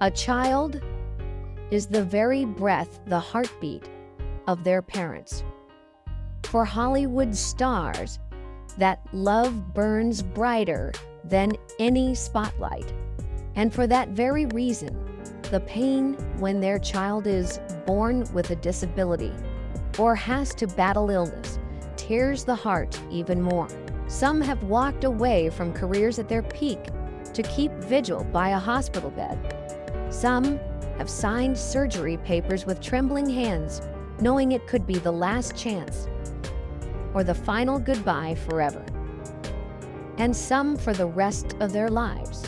A child is the very breath, the heartbeat of their parents. For Hollywood stars, that love burns brighter than any spotlight. And for that very reason, the pain when their child is born with a disability or has to battle illness tears the heart even more. Some have walked away from careers at their peak to keep vigil by a hospital bed. Some have signed surgery papers with trembling hands, knowing it could be the last chance or the final goodbye forever. And some, for the rest of their lives,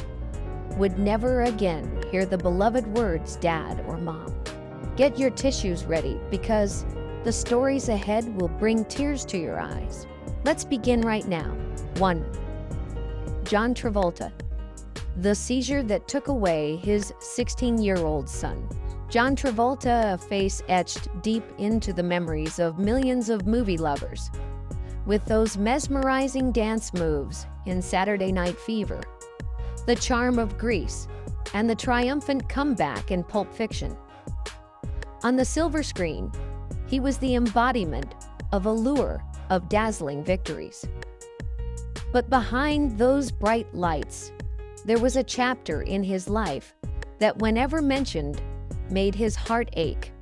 would never again hear the beloved words dad or mom. Get your tissues ready, because the stories ahead will bring tears to your eyes. Let's begin right now. 1. John Travolta. The seizure that took away his 16-year-old son. John Travolta, a face etched deep into the memories of millions of movie lovers, with those mesmerizing dance moves in Saturday Night Fever, the charm of Grease, and the triumphant comeback in Pulp Fiction. On the silver screen, he was the embodiment of allure of dazzling victories. But behind those bright lights, there was a chapter in his life that, whenever mentioned, made his heart ache,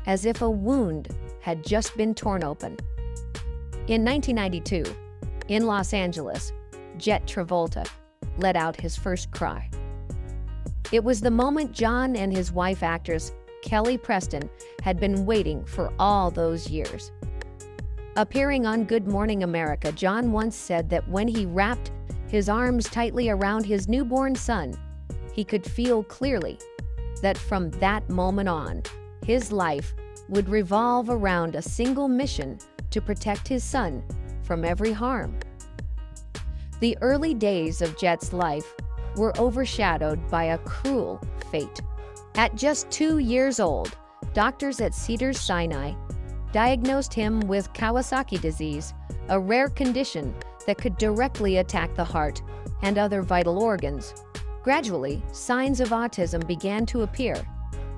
as if a wound had just been torn open. In 1992, in Los Angeles, Jet Travolta let out his first cry. It was the moment John and his wife, actress Kelly Preston, had been waiting for all those years. Appearing on Good Morning America, John once said that when he wrapped his arms tightly around his newborn son, he could feel clearly that from that moment on, his life would revolve around a single mission: to protect his son from every harm. The early days of Jet's life were overshadowed by a cruel fate. At just 2 years old, doctors at Cedars-Sinai diagnosed him with Kawasaki disease, a rare condition that could directly attack the heart and other vital organs. Gradually, signs of autism began to appear,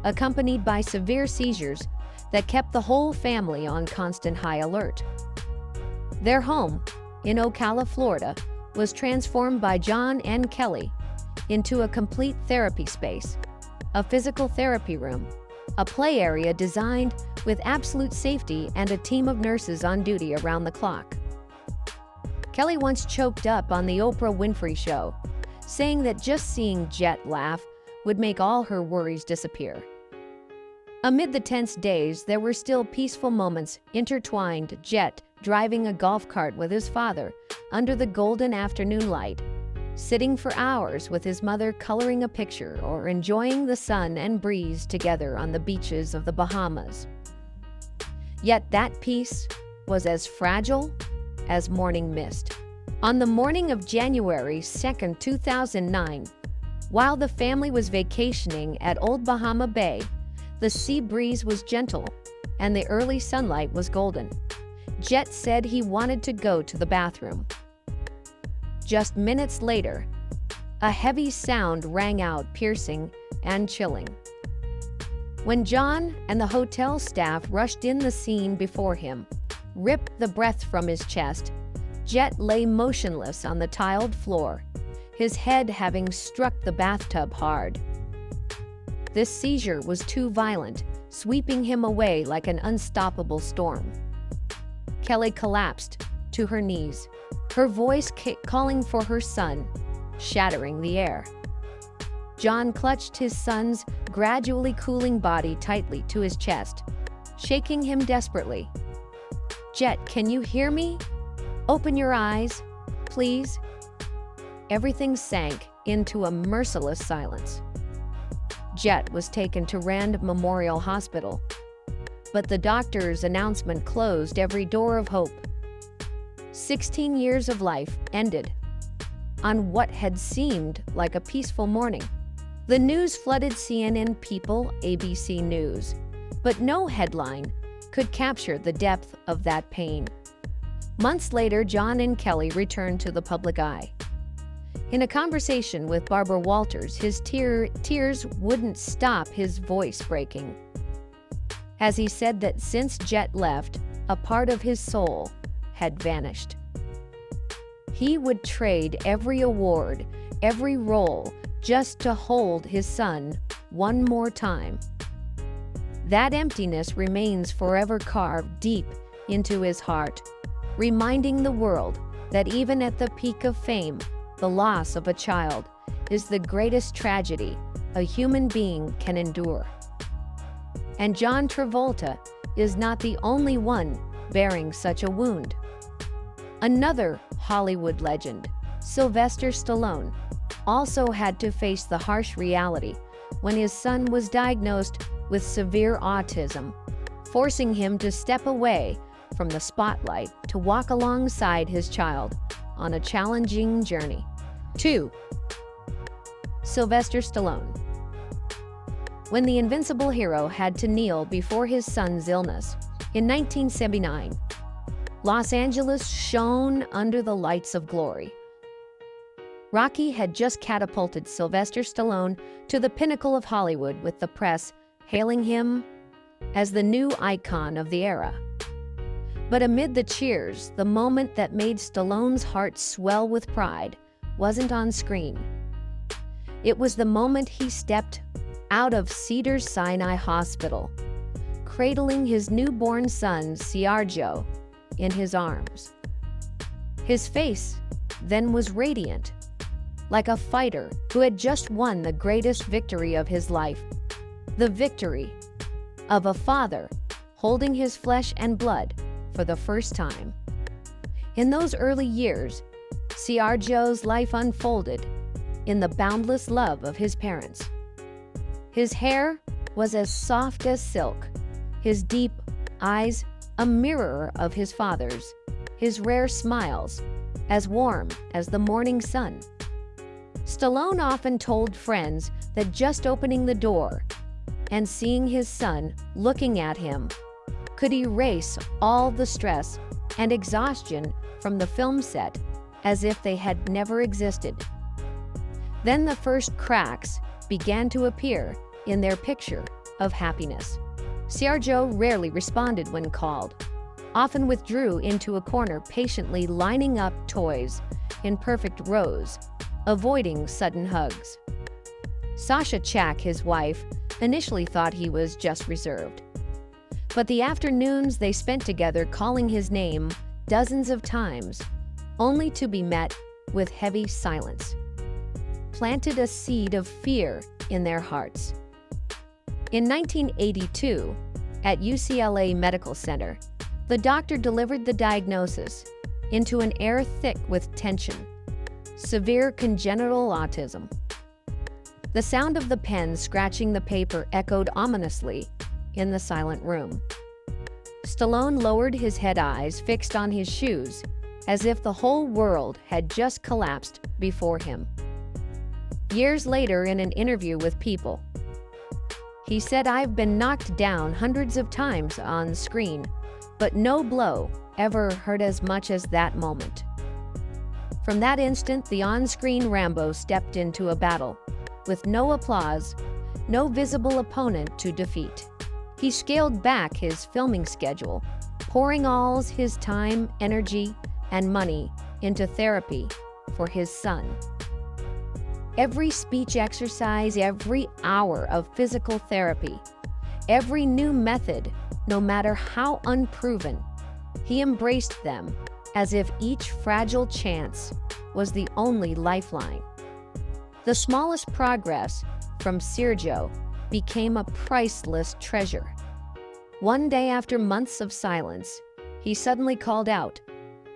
accompanied by severe seizures that kept the whole family on constant high alert. Their home in Ocala, Florida, was transformed by John and Kelly into a complete therapy space, a physical therapy room, a play area designed with absolute safety, and a team of nurses on duty around the clock. Kelly once choked up on the Oprah Winfrey Show, saying that just seeing Jet laugh would make all her worries disappear. Amid the tense days, there were still peaceful moments intertwined: Jet driving a golf cart with his father under the golden afternoon light, sitting for hours with his mother coloring a picture, or enjoying the sun and breeze together on the beaches of the Bahamas. Yet that peace was as fragile as morning mist. On the morning of January 2, 2009, while the family was vacationing at Old Bahama Bay, the sea breeze was gentle and the early sunlight was golden. Jet said he wanted to go to the bathroom. Just minutes later, a heavy sound rang out, piercing and chilling. When John and the hotel staff rushed in, the scene before him ripped the breath from his chest. Jet lay motionless on the tiled floor, his head having struck the bathtub hard. This seizure was too violent, sweeping him away like an unstoppable storm. Kelly collapsed to her knees, her voice calling for her son, shattering the air. John clutched his son's gradually cooling body tightly to his chest, shaking him desperately. "Jet, can you hear me? Open your eyes, please." Everything sank into a merciless silence. Jet was taken to Rand Memorial Hospital, but the doctor's announcement closed every door of hope. 16 years of life ended on what had seemed like a peaceful morning. The news flooded CNN, People, ABC News, but no headline could capture the depth of that pain. Months later, John and Kelly returned to the public eye. In a conversation with Barbara Walters, his tears wouldn't stop, his voice breaking, as he said that since Jet left, a part of his soul had vanished. He would trade every award, every role, just to hold his son one more time. That emptiness remains forever carved deep into his heart, reminding the world that even at the peak of fame, the loss of a child is the greatest tragedy a human being can endure. And John Travolta is not the only one bearing such a wound. Another Hollywood legend, Sylvester Stallone, also had to face the harsh reality when his son was diagnosed with severe autism, forcing him to step away from the spotlight to walk alongside his child on a challenging journey. 2. Sylvester Stallone. When the invincible hero had to kneel before his son's illness in 1979, Los Angeles shone under the lights of glory. Rocky had just catapulted Sylvester Stallone to the pinnacle of Hollywood, with the press hailing him as the new icon of the era. But amid the cheers, the moment that made Stallone's heart swell with pride wasn't on screen. It was the moment he stepped out of Cedars-Sinai Hospital, cradling his newborn son, Sergio, in his arms. His face then was radiant, like a fighter who had just won the greatest victory of his life, the victory of a father holding his flesh and blood for the first time. In those early years, Sergio's life unfolded in the boundless love of his parents. His hair was as soft as silk, his deep eyes a mirror of his father's, his rare smiles as warm as the morning sun. Stallone often told friends that just opening the door and seeing his son looking at him could erase all the stress and exhaustion from the film set, as if they had never existed. Then the first cracks began to appear in their picture of happiness. Sergio rarely responded when called, often withdrew into a corner, patiently lining up toys in perfect rows, avoiding sudden hugs. Sasha Chak, his wife, initially thought he was just reserved. But the afternoons they spent together calling his name dozens of times, only to be met with heavy silence, planted a seed of fear in their hearts. In 1982, at UCLA Medical Center, the doctor delivered the diagnosis into an air thick with tension: severe congenital autism. The sound of the pen scratching the paper echoed ominously in the silent room. Stallone lowered his head, eyes fixed on his shoes, as if the whole world had just collapsed before him. Years later, in an interview with People, he said, "I've been knocked down hundreds of times on screen, but no blow ever hurt as much as that moment." From that instant, the on-screen Rambo stepped into a battle with no applause, no visible opponent to defeat. He scaled back his filming schedule, pouring all his time, energy, and money into therapy for his son. Every speech exercise, every hour of physical therapy, every new method, no matter how unproven, he embraced them as if each fragile chance was the only lifeline. The smallest progress from Sergio became a priceless treasure. One day, after months of silence, he suddenly called out,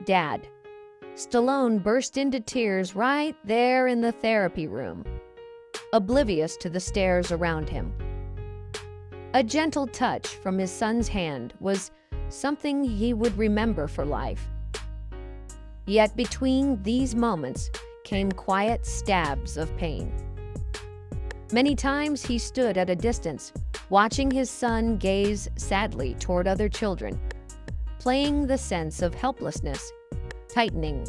"Dad." Stallone burst into tears right there in the therapy room, oblivious to the stares around him. A gentle touch from his son's hand was something he would remember for life. Yet between these moments came quiet stabs of pain. Many times he stood at a distance, watching his son gaze sadly toward other children, playing the sense of helplessness tightening